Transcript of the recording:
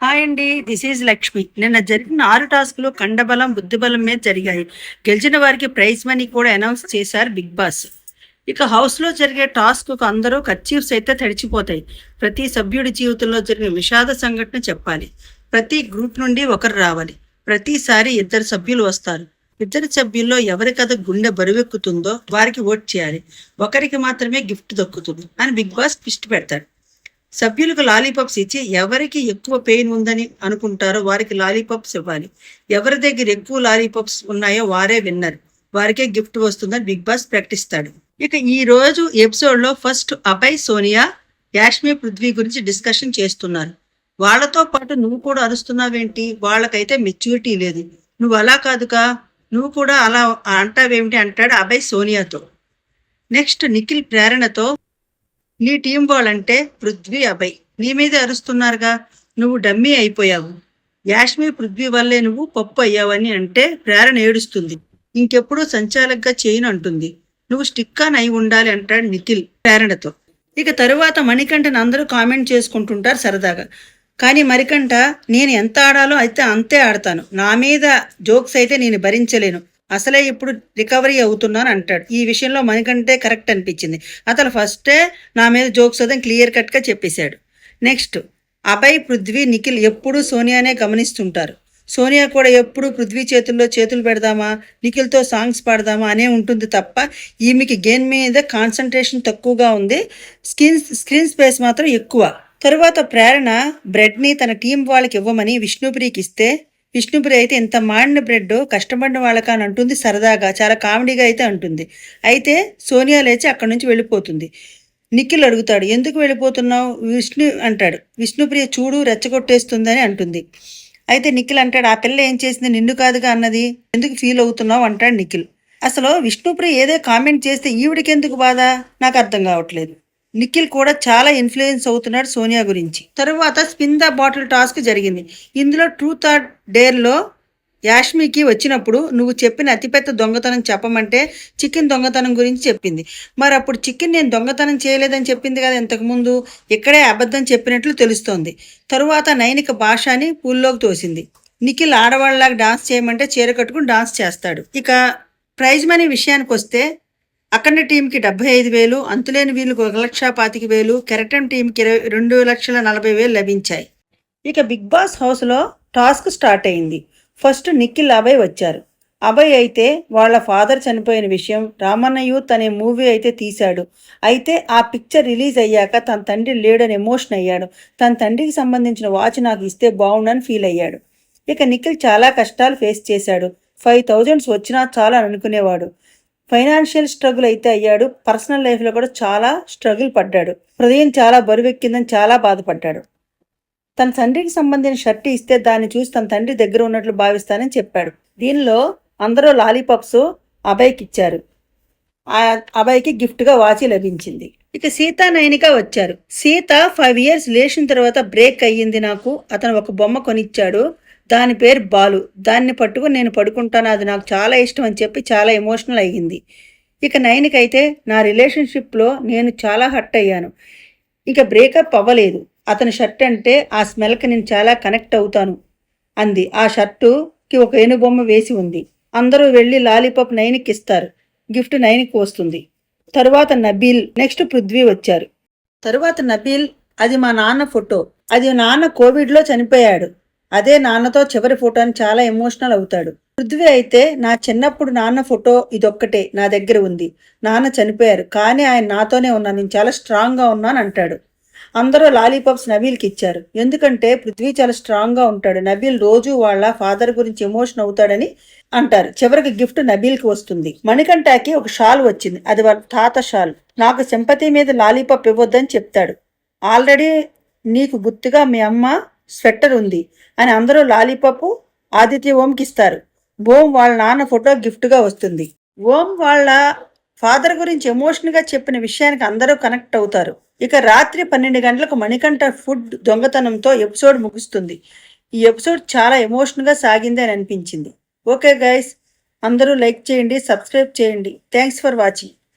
Hi అండి, this is Lakshmi. నిన్న జరిగిన 6 టాస్క్లు కండబలం బుద్ధిబలం మీద జరిగాయి. గెలిచిన వారికి ప్రైజ్ మనీ కూడా అనౌన్స్ చేశారు బిగ్ బాస్. ఇక హౌస్లో జరిగే టాస్క్కు అందరూ కర్చీఫ్స్ అయితే తడిచిపోతాయి. ప్రతి సభ్యుడి జీవితంలో జరిగే విషాద సంఘటన చెప్పాలి. ప్రతి గ్రూప్ నుండి ఒకరు రావాలి. ప్రతిసారి 2 సభ్యులు వస్తారు. 2 సభ్యుల్లో ఎవరి కథ గుండె బరువెక్కుతుందో వారికి ఓట్ చేయాలి. ఒకరికి మాత్రమే గిఫ్ట్ దక్కుతుంది అని బిగ్ బాస్ ట్విస్ట్ పెడతాడు. సభ్యులకు లాలీపాప్స్ ఇచ్చి ఎవరికి ఎక్కువ పెయిన్ ఉందని అనుకుంటారో వారికి లాలీపాప్స్ ఇవ్వాలి. ఎవరి దగ్గర ఎక్కువ లాలీపాప్స్ ఉన్నాయో వారే విన్నర్, వారికే గిఫ్ట్ వస్తుందని బిగ్ బాస్ ప్రకటిస్తాడు. ఇక ఈ రోజు ఎపిసోడ్ లో ఫస్ట్ అభయ్, సోనియా, యాష్మి, పృథ్వీ గురించి డిస్కషన్ చేస్తున్నారు. వాళ్ళతో పాటు నువ్వు కూడా అరుస్తున్నావేంటి, వాళ్ళకైతే మెచ్యూరిటీ లేదు, నువ్వు అలా కాదుగా, నువ్వు కూడా అలా అంటావేమిటి అంటాడు అభయ్ సోనియాతో. నెక్స్ట్ నిఖిల్ ప్రేరణతో, నీ టీం వాళ్ళంటే పృథ్వీ, అభయ్ నీ మీదే అరుస్తున్నారుగా, నువ్వు డమ్మీ అయిపోయావు, యాష్మి పృథ్వీ వల్లే నువ్వు పప్పు అయ్యావని అంటే ప్రేరణ ఏడుస్తుంది. ఇంకెప్పుడు సంచాలకుగా చేయను అంటుంది. నువ్వు స్టిక్ ఆన్ అయి ఉండాలి అంటాడు నిఖిల్ ప్రేరణతో. ఇక తరువాత మణికంఠని అందరూ కామెంట్ చేసుకుంటుంటారు సరదాగా. కానీ మణికంఠ, నేను ఎంత ఆడాలో అయితే అంతే ఆడతాను, నా మీద జోక్స్ అయితే నేను భరించలేను, అసలే ఇప్పుడు రికవరీ అవుతున్నాను అంటాడు. ఈ విషయంలో మణికంఠే కరెక్ట్ అనిపించింది. అతను ఫస్టే నా మీద జోక్స్ అదని క్లియర్ కట్గా చెప్పేశాడు. నెక్స్ట్ అభయ్, పృథ్వీ, నిఖిల్ ఎప్పుడూ సోనియానే గమనిస్తుంటారు. సోనియా కూడా ఎప్పుడు పృథ్వీ చేతుల్లో చేతులు పెడదామా, నిఖిల్తో సాంగ్స్ పాడదామా అనే ఉంటుంది తప్ప ఈమెకి గేమ్ మీద కాన్సన్ట్రేషన్ తక్కువగా ఉంది, స్క్రీన్ స్పేస్ మాత్రం ఎక్కువ. తరువాత ప్రేరణ బ్రెడ్ని తన టీం వాళ్ళకి ఇవ్వమని విష్ణుప్రియకి ఇస్తే, విష్ణుప్రియ అయితే ఇంత మాడిన బ్రెడ్ కష్టపడిన వాళ్ళకా అని అంటుంది సరదాగా, చాలా కామెడీగా అయితే అంటుంది. అయితే సోనియా లేచి అక్కడి నుంచి వెళ్ళిపోతుంది. నిఖిల్ అడుగుతాడు, ఎందుకు వెళ్ళిపోతున్నావు, విష్ణు అంటాడు. విష్ణుప్రియ చూడు రెచ్చగొట్టేస్తుందని అంటుంది. అయితే నిఖిల్ అంటాడు, ఆ పిల్ల ఏం చేసింది, నిన్ను కాదుగా అన్నది, ఎందుకు ఫీల్ అవుతున్నావు అంటాడు నిఖిల్. అసలు విష్ణుప్రియ ఏదో కామెంట్ చేస్తే ఈవిడికి ఎందుకు బాధ, నాకు అర్థం కావట్లేదు. నిఖిల్ కూడా చాలా ఇన్ఫ్లుయెన్స్ అవుతున్నాడు సోనియా గురించి. తరువాత స్పిన్ ద బాటిల్ టాస్క్ జరిగింది. ఇందులో ట్రూత్ ఆర్ డేర్లో యాష్మికి వచ్చినప్పుడు నువ్వు చెప్పిన అతిపెద్ద దొంగతనం చెప్పమంటే చికెన్ దొంగతనం గురించి చెప్పింది. మరి అప్పుడు చికెన్ నేను దొంగతనం చేయలేదని చెప్పింది కదా ఇంతకుముందు, ఇక్కడే అబద్ధం చెప్పినట్లు తెలుస్తోంది. తరువాత నైనిక భాషని పూల్లోకి తోసింది. నిఖిల్ ఆడవాళ్ళలాగా డాన్స్ చేయమంటే చీర కట్టుకుని డాన్స్ చేస్తాడు. ఇక ప్రైజ్ మనీ విషయానికి వస్తే అఖండ టీంకి 75,000, అంతులేని వీళ్ళకు 1,25,000, కెరటన్ టీంకి 2,40,000 లభించాయి. ఇక బిగ్ బాస్ హౌస్లో టాస్క్ స్టార్ట్ అయింది. ఫస్ట్ నిఖిల్, అభయ్ వచ్చారు. అభయ్ అయితే వాళ్ళ ఫాదర్ చనిపోయిన విషయం, రామన్న యూత్ అనే మూవీ అయితే తీశాడు. అయితే ఆ పిక్చర్ రిలీజ్ అయ్యాక తన తండ్రి లేడని ఎమోషన్ అయ్యాడు. తన తండ్రికి సంబంధించిన వాచ్ నాకు ఇస్తే బాగుండని ఫీల్ అయ్యాడు. ఇక నిఖిల్ చాలా కష్టాలు ఫేస్ చేశాడు. 5,000 వచ్చినా చాలా అనుకునేవాడు. ఫైనాన్షియల్ స్ట్రగుల్ అయితే అయ్యాడు. పర్సనల్ లైఫ్లో కూడా చాలా స్ట్రగుల్ పడ్డాడు. హృదయం చాలా బరువెక్కిందని చాలా బాధపడ్డాడు. తన తండ్రికి సంబంధించిన షర్ట్ ఇస్తే దాన్ని చూసి తన తండ్రి దగ్గర ఉన్నట్లు భావిస్తానని చెప్పాడు. దీనిలో అందరూ లాలీపాప్స్ అభయ్కి ఇచ్చారు. ఆ అభయ్కి గిఫ్ట్గా వాచి లభించింది. ఇక సీత, నైనిక వచ్చారు. సీత 5 years రిలేషన్ తర్వాత బ్రేక్ అయ్యింది నాకు, అతను ఒక బొమ్మ కొనిచ్చాడు, దాని పేరు బాలు, దాన్ని పట్టుకుని నేను పడుకుంటాను, అది నాకు చాలా ఇష్టం అని చెప్పి చాలా ఎమోషనల్ అయ్యింది. ఇక నైనికైతే, నా రిలేషన్షిప్లో నేను చాలా హర్ట్ అయ్యాను, ఇక బ్రేకప్ అవ్వలేదు, అతని షర్ట్ అంటే ఆ స్మెల్కి నేను చాలా కనెక్ట్ అవుతాను అంది. ఆ షర్టుకి ఒక ఏనుబొమ్మ వేసి ఉంది. అందరూ వెళ్ళి లాలీపాప్ నైనికి ఇస్తారు. గిఫ్ట్ నైనికి వస్తుంది. తరువాత నబీల్, నెక్స్ట్ పృథ్వీ వచ్చారు. తరువాత నబీల్, అది మా నాన్న ఫోటో, అది నాన్న కోవిడ్లో చనిపోయాడు, అదే నాన్నతో చివరి ఫోటో అని చాలా ఎమోషనల్ అవుతాడు. పృథ్వీ అయితే, నా చిన్నప్పుడు నాన్న ఫోటో ఇదొక్కటే నా దగ్గర ఉంది, నాన్న చనిపోయారు కానీ ఆయన నాతోనే ఉన్నాను, నేను చాలా స్ట్రాంగ్గా ఉన్నాను అంటాడు. అందరూ లాలీపాప్స్ నబీల్కి ఇచ్చారు. ఎందుకంటే పృథ్వీ చాలా స్ట్రాంగ్గా ఉంటాడు, నబీల్ రోజు వాళ్ళ ఫాదర్ గురించి ఎమోషన్ అవుతాడని అంటారు. చివరికి గిఫ్ట్ నబీల్కి వస్తుంది. మణికంఠకి ఒక షాల్ వచ్చింది, అది వాళ్ళ తాత షాల్. నాకు సింపతి మీద లాలీపాప్ ఇవ్వద్దని చెప్తాడు. ఆల్రెడీ నీకు గుర్తుగా మీ అమ్మ స్వెట్టర్ ఉంది అని అందరూ లాలీపాప్ ఆదిత్య ఓంకి ఇస్తారు. ఓం వాళ్ళ నాన్న ఫోటో గిఫ్ట్గా వస్తుంది. ఓం వాళ్ళ ఫాదర్ గురించి ఎమోషన్గా చెప్పిన విషయానికి అందరూ కనెక్ట్ అవుతారు. ఇక రాత్రి 12 గంటలకు మణికంఠ ఫుడ్ దొంగతనంతో ఎపిసోడ్ ముగుస్తుంది. ఈ ఎపిసోడ్ చాలా ఎమోషన్గా సాగింది అని అనిపించింది. ఓకే గైస్, అందరూ లైక్ చేయండి, సబ్స్క్రైబ్ చేయండి. Thanks for watching.